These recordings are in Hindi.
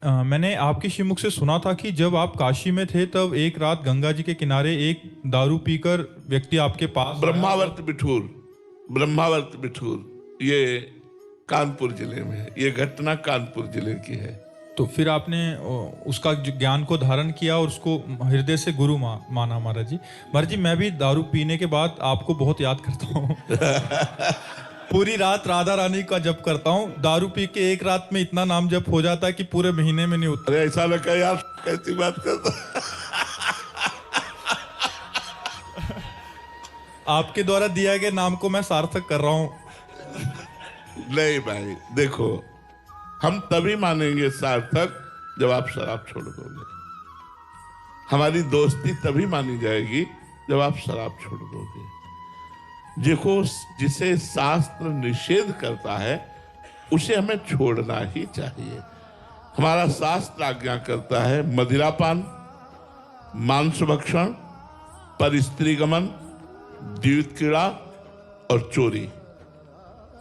मैंने आपके श्रीमुख से सुना था कि जब आप काशी में थे तब एक रात गंगा जी के किनारे एक दारू पीकर व्यक्ति आपके पास आया और ब्रह्मावर्त बिठूर, ब्रह्मावर्त बिठूर ये कानपुर जिले में है। ये घटना कानपुर जिले की है। तो फिर आपने उसका ज्ञान को धारण किया और उसको हृदय से गुरु माना। महाराज जी, महाराज जी, मैं भी दारू पीने के बाद आपको बहुत याद करता हूँ। पूरी रात राधा रानी का जप करता हूँ। दारू पी के एक रात में इतना नाम जप हो जाता है कि पूरे महीने में नहीं होता। अरे ऐसा लगा यार, कैसी बात करता। आपके द्वारा दिया गए नाम को मैं सार्थक कर रहा हूँ। नहीं भाई, देखो, हम तभी मानेंगे सार्थक जब आप शराब छोड़ दोगे। हमारी दोस्ती तभी मानी जाएगी जब आप शराब छोड़ दोगे। देखो, जिसे शास्त्र निषेध करता है उसे हमें छोड़ना ही चाहिए। हमारा शास्त्र आज्ञा करता है मदिरापान, मांस भक्षण, परस्त्रीगमन, द्यूत क्रीड़ा और चोरी।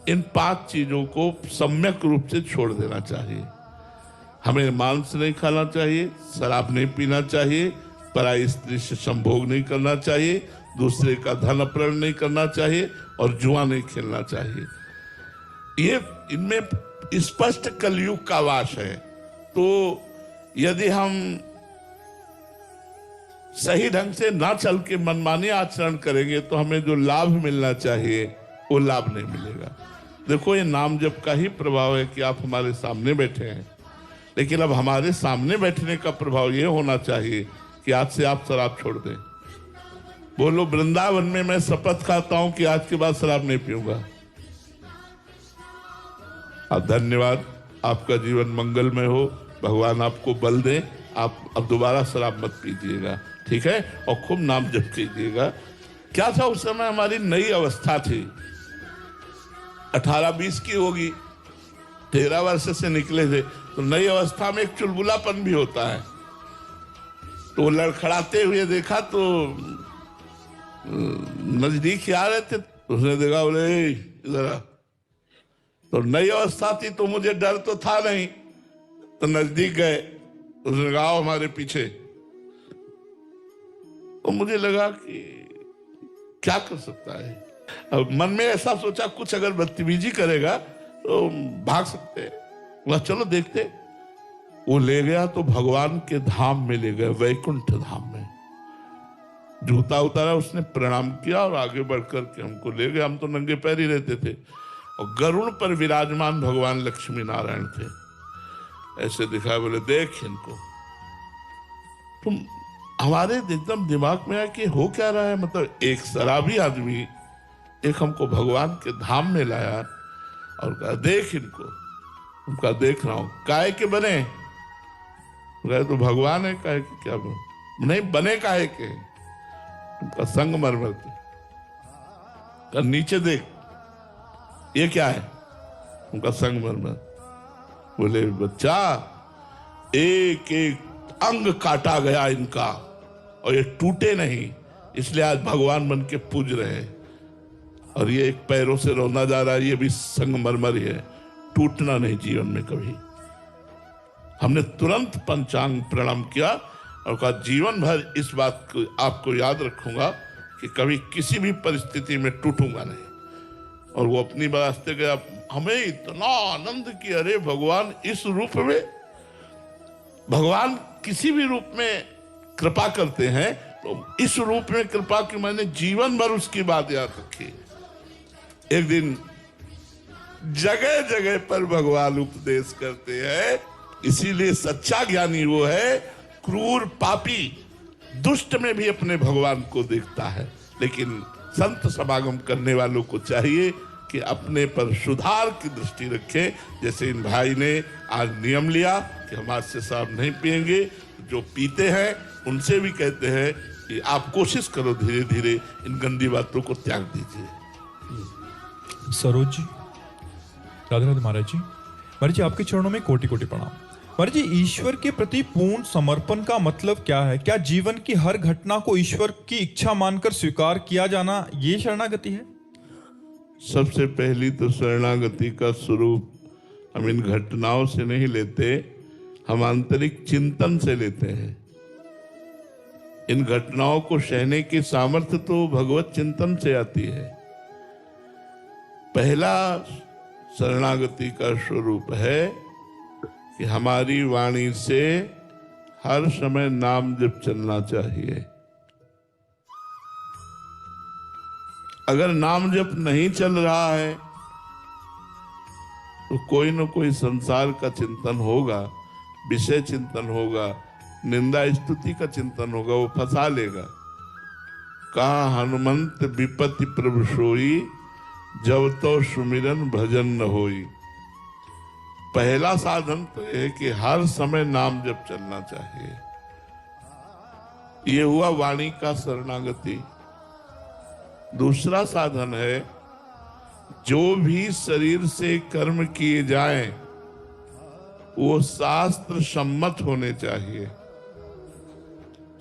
इन 5 चीजों को सम्यक रूप से छोड़ देना चाहिए। हमें मांस नहीं खाना चाहिए, शराब नहीं पीना चाहिए, पराई स्त्री से संभोग नहीं करना चाहिए, दूसरे का धन अपहरण नहीं करना चाहिए और जुआ नहीं खेलना चाहिए। ये इनमें स्पष्ट कलयुग का वास है। तो यदि हम सही ढंग से ना चल के मनमानी आचरण करेंगे तो हमें जो लाभ मिलना चाहिए वो लाभ नहीं मिलेगा। देखो, ये नाम जप का ही प्रभाव है कि आप हमारे सामने बैठे हैं, लेकिन अब हमारे सामने बैठने का प्रभाव ये होना चाहिए कि आज से आप शराब छोड़ दें। बोलो, वृंदावन में मैं शपथ खाता हूं कि आज के बाद शराब नहीं पीऊंगा। धन्यवाद, आपका जीवन मंगलमय हो, भगवान आपको बल दे। आप अब दोबारा शराब मत पीजिएगा, ठीक है? और खूब नाम जप कीजिएगा। क्या था उस समय, हमारी नई अवस्था थी, 18-20 की होगी, 13 वर्ष से निकले थे। तो नई अवस्था में एक चुलबुलापन भी होता है। तो वो लड़खड़ाते हुए देखा तो नजदीक ही आ रहे थे। उसने देखा, बोले इधर आ। तो नई अवस्था थी तो मुझे डर तो था नहीं, तो नजदीक गए। उसने कहा, आओ हमारे पीछे। तो मुझे लगा कि क्या कर सकता है। अब मन में ऐसा सोचा, कुछ अगर बदतमीजी करेगा तो भाग सकते हैं। बोला चलो देखते। वो ले गया तो भगवान के धाम में ले गए, वैकुंठ धाम में। जूता उतारा, उसने प्रणाम किया और आगे बढ़कर के हमको ले गया। हम तो नंगे पैर ही रहते थे और गरुड़ पर विराजमान भगवान लक्ष्मी नारायण थे। ऐसे दिखा, बोले देख इनको। तुम हमारे एकदम दिमाग में आया कि हो क्या रहा है। मतलब एक शराबी आदमी एक हमको भगवान के धाम में लाया और कहा देख इनको। उनका देख रहा हूं, काहे के बने? कहे तो भगवान है, काहे के क्या बने? नहीं, बने काहे के? उनका संगमरमर के। नीचे देख, ये क्या है? उनका संगमरमर। बोले बच्चा, एक एक अंग काटा गया इनका और ये टूटे नहीं, इसलिए आज भगवान बन के पूज रहे हैं। और ये एक पैरों से रोना जा रहा है, ये भी संगमरमर ही है, टूटना नहीं जीवन में कभी। हमने तुरंत पंचांग प्रणाम किया और कहा जीवन भर इस बात को आपको याद रखूंगा कि कभी किसी भी परिस्थिति में टूटूंगा नहीं। और वो अपनी रास्ते गया। हमें इतना आनंद कि अरे भगवान इस रूप में, भगवान किसी भी रूप में कृपा करते हैं, तो इस रूप में कृपा की मैंने जीवन भर उसकी बात याद रखी। एक दिन जगह जगह पर भगवान उपदेश करते हैं, इसीलिए सच्चा ज्ञानी वो है, क्रूर पापी दुष्ट में भी अपने भगवान को देखता है। लेकिन संत समागम करने वालों को चाहिए कि अपने पर सुधार की दृष्टि रखें। जैसे इन भाई ने आज नियम लिया कि हम आज से शराब नहीं पिएंगे। जो पीते हैं उनसे भी कहते हैं कि आप कोशिश करो, धीरे धीरे इन गंदी बातों को त्याग दीजिए। सरोज जी, राधे राधे। महाराज जी, महाराज जी, आपके चरणों में कोटि कोटि प्रणाम। महाराज जी, ईश्वर के प्रति पूर्ण समर्पण का मतलब क्या है? क्या जीवन की हर घटना को ईश्वर की इच्छा मानकर स्वीकार किया जाना, ये शरणागति है? सबसे पहली तो शरणागति का स्वरूप हम इन घटनाओं से नहीं लेते, हम आंतरिक चिंतन से लेते हैं। इन घटनाओं को सहने की सामर्थ्य तो भगवत चिंतन से आती है। पहला शरणागति का स्वरूप है कि हमारी वाणी से हर समय नाम जप चलना चाहिए। अगर नाम जप नहीं चल रहा है तो कोई न कोई संसार का चिंतन होगा, विषय चिंतन होगा, निंदा स्तुति का चिंतन होगा, वो फंसा लेगा। कहा हनुमंत विपत्ति प्रभु सोई, जब तो सुमिरन भजन न होई। पहला साधन तो यह है कि हर समय नाम जप चलना चाहिए। ये हुआ वाणी का शरणागति। दूसरा साधन है, जो भी शरीर से कर्म किए जाएं वो शास्त्र सम्मत होने चाहिए,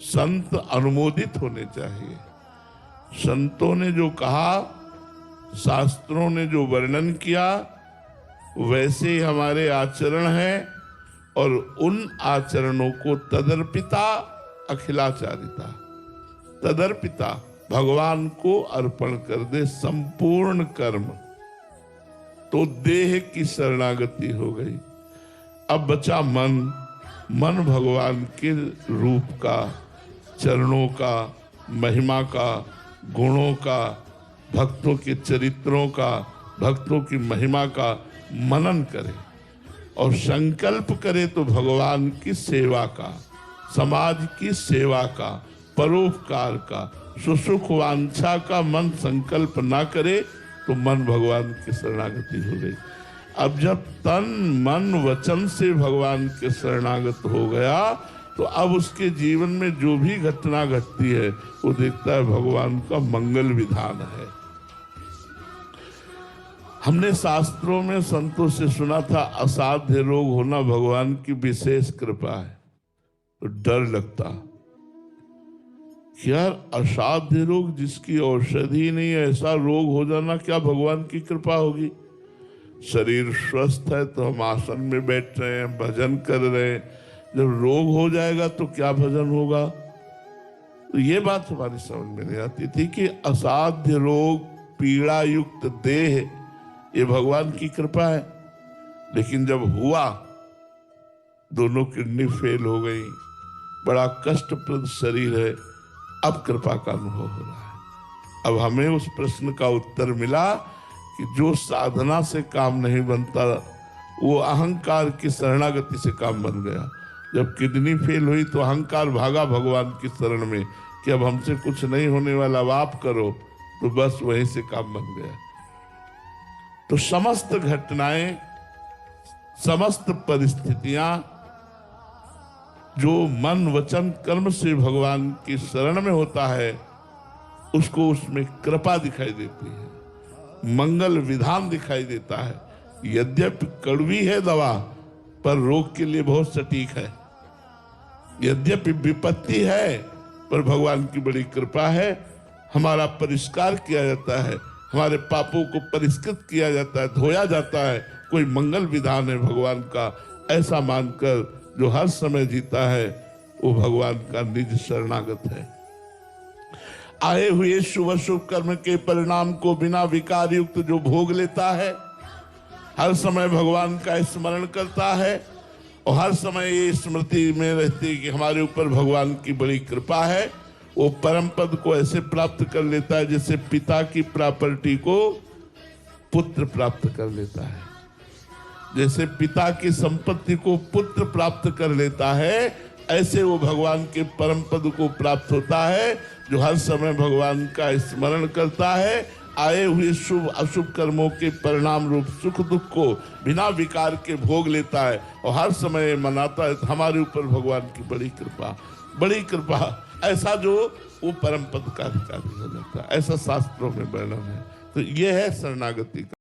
संत अनुमोदित होने चाहिए। संतों ने जो कहा, शास्त्रों ने जो वर्णन किया, वैसे ही हमारे आचरण है और उन आचरणों को तदर्पिता अखिलाचारिता, तदर्पिता भगवान को अर्पण कर दे संपूर्ण कर्म, तो देह की शरणागति हो गई। अब बचा मन। मन भगवान के रूप का, चरणों का, महिमा का, गुणों का, भक्तों के चरित्रों का, भक्तों की महिमा का मनन करे और संकल्प करे तो भगवान की सेवा का, समाज की सेवा का, परोपकार का, सुसुख वांछा का मन संकल्प ना करे तो मन भगवान की शरणागति हो गई। अब जब तन मन वचन से भगवान के शरणागत हो गया तो अब उसके जीवन में जो भी घटना घटती है वो देखता है भगवान का मंगल विधान है। हमने शास्त्रों में संतों से सुना था असाध्य रोग होना भगवान की विशेष कृपा है, तो डर लगता यार असाध्य रोग जिसकी औषधि नहीं है, ऐसा रोग हो जाना क्या भगवान की कृपा होगी? शरीर स्वस्थ है तो हम आसन में बैठ रहे हैं, भजन कर रहे हैं, जब रोग हो जाएगा तो क्या भजन होगा? तो ये बात हमारी समझ में नहीं आती थी कि असाध्य रोग, पीड़ा युक्त देह, ये भगवान की कृपा है। लेकिन जब हुआ, दोनों किडनी फेल हो गई, बड़ा कष्टप्रद शरीर है, अब कृपा का अनुभव हो रहा है। अब हमें उस प्रश्न का उत्तर मिला कि जो साधना से काम नहीं बनता वो अहंकार की शरणागति से काम बन गया। जब किडनी फेल हुई तो अहंकार भागा भगवान की शरण में कि अब हमसे कुछ नहीं होने वाला, अब आप करो, तो बस वहीं से काम बन गया। तो समस्त घटनाएं, समस्त परिस्थितियां जो मन वचन कर्म से भगवान की शरण में होता है उसको उसमें कृपा दिखाई देती है, मंगल विधान दिखाई देता है। यद्यपि कड़वी है दवा पर रोग के लिए बहुत सटीक है, यद्यपि विपत्ति है पर भगवान की बड़ी कृपा है, हमारा परिष्कार किया जाता है, हमारे पापों को परिष्कृत किया जाता है, धोया जाता है, कोई मंगल विधान है भगवान का। ऐसा मानकर जो हर समय जीता है वो भगवान का निज शरणागत है। आए हुए शुभ अशुभ कर्म के परिणाम को बिना विकार युक्त जो भोग लेता है, हर समय भगवान का स्मरण करता है और हर समय ये स्मृति में रहती है कि हमारे ऊपर भगवान की बड़ी कृपा है, वो परम पद को ऐसे प्राप्त कर लेता है जैसे पिता की प्रॉपर्टी को पुत्र प्राप्त कर लेता है, जैसे पिता की संपत्ति को पुत्र प्राप्त कर लेता है, ऐसे वो भगवान के परम पद को प्राप्त होता है जो हर समय भगवान का स्मरण करता है। आए हुए शुभ अशुभ कर्मों के परिणाम रूप सुख दुख को बिना विकार के भोग लेता है और हर समय मनाता है हमारे ऊपर भगवान की बड़ी कृपा, बड़ी कृपा। ऐसा जो वो परम पद का अधिकारी हो जाता है, ऐसा शास्त्रों में वर्णन है। तो ये है शरणागति का